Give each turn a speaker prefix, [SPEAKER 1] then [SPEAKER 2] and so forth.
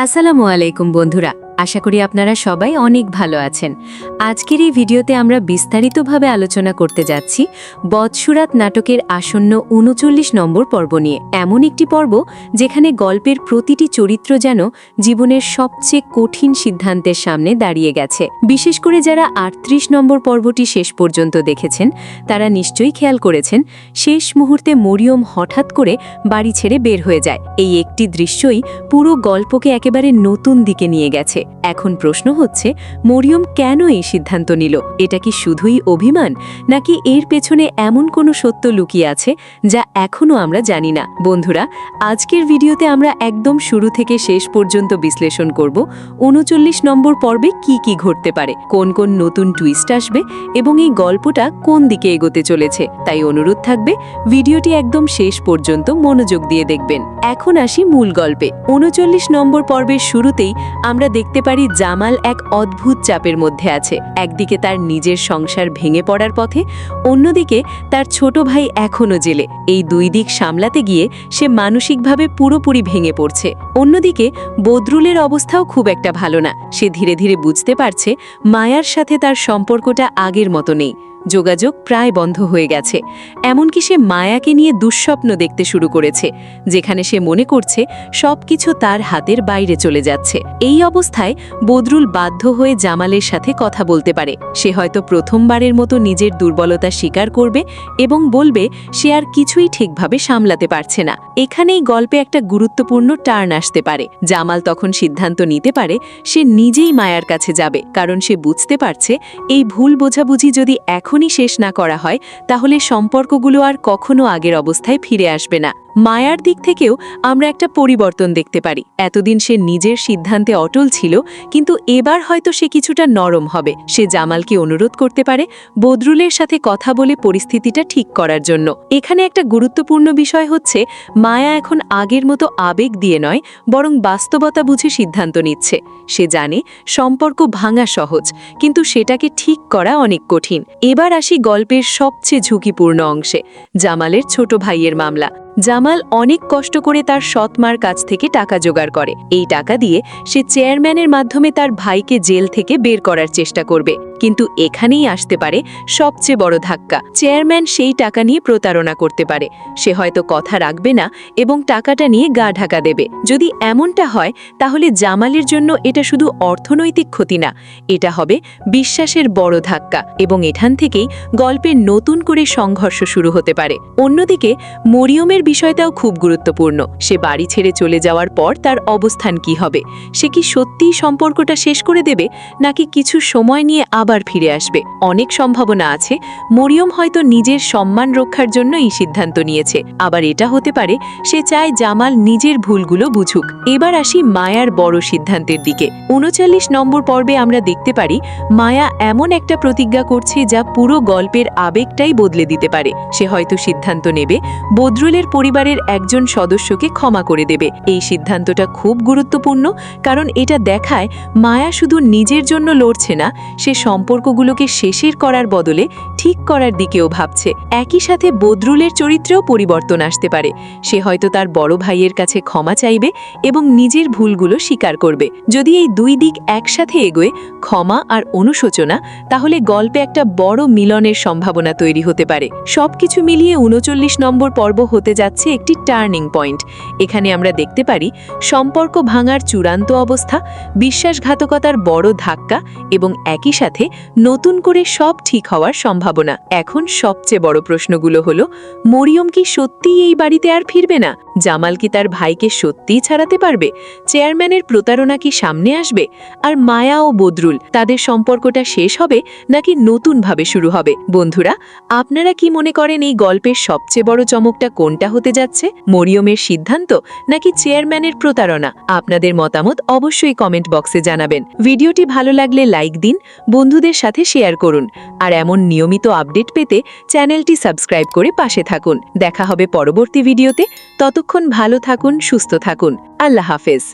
[SPEAKER 1] আসসালামু আলাইকুম বন্ধুরা, আশা করি আপনারা সবাই অনেক ভালো আছেন। আজকের এই ভিডিওতে আমরা বিস্তারিতভাবে আলোচনা করতে যাচ্ছি বদসুরাত নাটকের আসন্ন ৩৯ নম্বর পর্ব নিয়ে। এমন একটি পর্ব যেখানে গল্পের প্রতিটি চরিত্র যেন জীবনের সবচেয়ে কঠিন সিদ্ধান্তের সামনে দাঁড়িয়ে গেছে। বিশেষ করে যারা ৩৮ নম্বর পর্বটি শেষ পর্যন্ত দেখেছেন তারা নিশ্চয়ই খেয়াল করেছেন শেষ মুহূর্তে মরিয়ম হঠাৎ করে বাড়ি ছেড়ে বের হয়ে যায়। এই একটি দৃশ্যই পুরো গল্পকে একেবারে নতুন দিকে নিয়ে গেছে। এখন প্রশ্ন হচ্ছে, মরিয়ম কেন এই সিদ্ধান্ত নিল? এটা কি শুধুই অভিমান, নাকি এর পেছনে এমন কোনো সত্য লুকিয়ে আছে যা এখনও আমরা জানি না? বন্ধুরা, আজকের ভিডিওতে আমরা একদম শুরু থেকে শেষ পর্যন্ত বিশ্লেষণ করব ৩৯ নম্বর পর্বে কি কি ঘটতে পারে, কোন কোন নতুন টুইস্ট আসবে এবং এই গল্পটা কোন দিকে এগোতে চলেছে। তাই অনুরোধ থাকবে ভিডিওটি একদম শেষ পর্যন্ত মনোযোগ দিয়ে দেখবেন। এখন আসি মূল গল্পে। ৩৯ নম্বর পর্বের শুরুতেই আমরা দেখতে পারি জামাল এক অদ্ভুত চাপের মধ্যে আছে। একদিকে তার নিজের সংসার ভেঙে পড়ার পথে, অন্যদিকে তার ছোট ভাই এখনও জেলে। এই দুই দিক সামলাতে গিয়ে সে মানসিকভাবে পুরোপুরি ভেঙে পড়ছে। অন্যদিকে বদরুলের অবস্থাও খুব একটা ভালো না। সে ধীরে ধীরে বুঝতে পারছে মায়ার সাথে তার সম্পর্কটা আগের মতো নেই। যোগাযোগ প্রায় বন্ধ হয়ে গেছে। এমনকি সে মায়াকে নিয়ে দুঃস্বপ্ন দেখতে শুরু করেছে, যেখানে সে মনে করছে সবকিছু তার হাতের বাইরে চলে যাচ্ছে। এই অবস্থায় বদরুল বাধ্য হয়ে জামালের সাথে কথা বলতে পারে। সে হয়তো প্রথমবারের মতো নিজের দুর্বলতা স্বীকার করবে এবং বলবে সে আর কিছুই ঠিকভাবে সামলাতে পারছে না। এখানেই গল্পে একটা গুরুত্বপূর্ণ টার্ন আসতে পারে। জামাল তখন সিদ্ধান্ত নিতে পারে সে নিজেই মায়ার কাছে যাবে, কারণ সে বুঝতে পারছে এই ভুল বোঝাবুঝি যদি এখনই শেষ না করা হয় তাহলে সম্পর্কগুলো আর কখনো আগের অবস্থায় ফিরে আসবে না। মায়ার দিক থেকেও আমরা একটা পরিবর্তন দেখতে পারি। এতদিন সে নিজের সিদ্ধান্তে অটল ছিল, কিন্তু এবার হয়তো সে কিছুটা নরম হবে। সে জামালকে অনুরোধ করতে পারে বদরুলের সাথে কথা বলে পরিস্থিতিটা ঠিক করার জন্য। এখানে একটা গুরুত্বপূর্ণ বিষয় হচ্ছে মায়া এখন আগের মতো আবেগ দিয়ে নয়, বরং বাস্তবতা বুঝে সিদ্ধান্ত নিচ্ছে। সে জানে সম্পর্ক ভাঙা সহজ, কিন্তু সেটাকে ঠিক করা অনেক কঠিন। এবার আসি গল্পের সবচেয়ে ঝুঁকিপূর্ণ অংশে, জামালের ছোট ভাইয়ের মামলা। জামাল অনেক কষ্ট করে তার সৎ মার কাছ থেকে টাকা জোগাড় করে। এই টাকা দিয়ে সে চেয়ারম্যানের মাধ্যমে তার ভাইকে জেল থেকে বের করার চেষ্টা করবে। কিন্তু এখানেই আসতে পারে সবচেয়ে বড় ধাক্কা। চেয়ারম্যান সেই টাকা নিয়ে প্রতারণা করতে পারে। সে হয়তো কথা রাখবে না এবং টাকাটা নিয়ে গা ঢাকা দেবে। যদি এমনটা হয় তাহলে জামালের জন্য এটা শুধু অর্থনৈতিক ক্ষতি না, এটা হবে বিশ্বাসের বড় ধাক্কা এবং এখান থেকেই গল্পের নতুন করে সংঘর্ষ শুরু হতে পারে। অন্যদিকে মরিয়মের বিষয়টাও খুব গুরুত্বপূর্ণ। সে বাড়ি ছেড়ে চলে যাওয়ার পর তার অবস্থান কি হবে? সে কি সত্যিই সম্পর্কটা শেষ করে দেবে, নাকি কিছু সময় নিয়ে আবার ফিরে আসবে? অনেক সম্ভাবনা আছে মরিয়ম হয়তো নিজের সম্মান রক্ষার জন্য এই সিদ্ধান্ত নিয়েছে। আবার এটা হতে পারে সে চায় জামাল নিজের ভুলগুলো বুঝুক। এবার আসি মায়ার বড় সিদ্ধান্তের দিকে। ৩৯ নম্বর পর্বে আমরা দেখতে পারি মায়া এমন একটা প্রতিজ্ঞা করছে যা পুরো গল্পের আবেগটাই বদলে দিতে পারে। সে হয়তো সিদ্ধান্ত নেবে বদরুলের পরিবারের একজন সদস্যকে ক্ষমা করে দেবে। এই সিদ্ধান্তটা খুব গুরুত্বপূর্ণ, কারণ এটা দেখায় মায়া শুধু নিজের জন্য লড়ছে না, সে সম্পর্কগুলোকে শেষের করার বদলে ঠিক করার দিকেও ভাবছে। একই সাথে বদরুলের চরিত্রেও পরিবর্তন আসতে পারে। সে হয়তো তার বড় ভাইয়ের কাছে ক্ষমা চাইবে এবং নিজের ভুলগুলো স্বীকার করবে। যদি এই দুই দিক একসাথে এগোয়, ক্ষমা আর অনুশোচনা, তাহলে গল্পে একটা বড় মিলনের সম্ভাবনা তৈরি হতে পারে। সবকিছু মিলিয়ে ৩৯ নম্বর পর্ব হতে যাচ্ছে একটি টার্নিং পয়েন্ট। এখানে আমরা দেখতে পারি সম্পর্ক ভাঙার চূড়ান্ত অবস্থা, বিশ্বাসঘাতকতার বড় ধাক্কা এবং একই সাথে নতুন করে সব ঠিক হওয়ার সম্ভাবনা। এখন সবচেয়ে বড় প্রশ্নগুলো হলো, মরিয়ম কি সত্যিই এই বাড়িতে আর ফিরবে না? জামাল কি তার ভাইকে সত্যিই ছাড়াতে পারবে? চেয়ারম্যানের প্রতারণা কি সামনে আসবে? আর মায়া ও বদরুল, তাদের সম্পর্কটা শেষ হবে নাকি নতুনভাবে শুরু হবে? বন্ধুরা, আপনারা কি মনে করেন এই গল্পের সবচেয়ে বড় চমকটা কোনটা হতে যাচ্ছে? মরিয়মের সিদ্ধান্ত নাকি চেয়ারম্যানের প্রতারণা? আপনাদের মতামত অবশ্যই কমেন্ট বক্সে জানাবেন। ভিডিওটি ভালো লাগলে লাইক দিন, বন্ধুদের সাথে শেয়ার করুন, আর এমন নিয়মিত আপডেট পেতে চ্যানেলটি সাবস্ক্রাইব করে পাশে থাকুন। দেখা হবে পরবর্তী ভিডিওতে। ততক্ষণ ভালো থাকুন, সুস্থ থাকুন। আল্লাহ হাফেজ।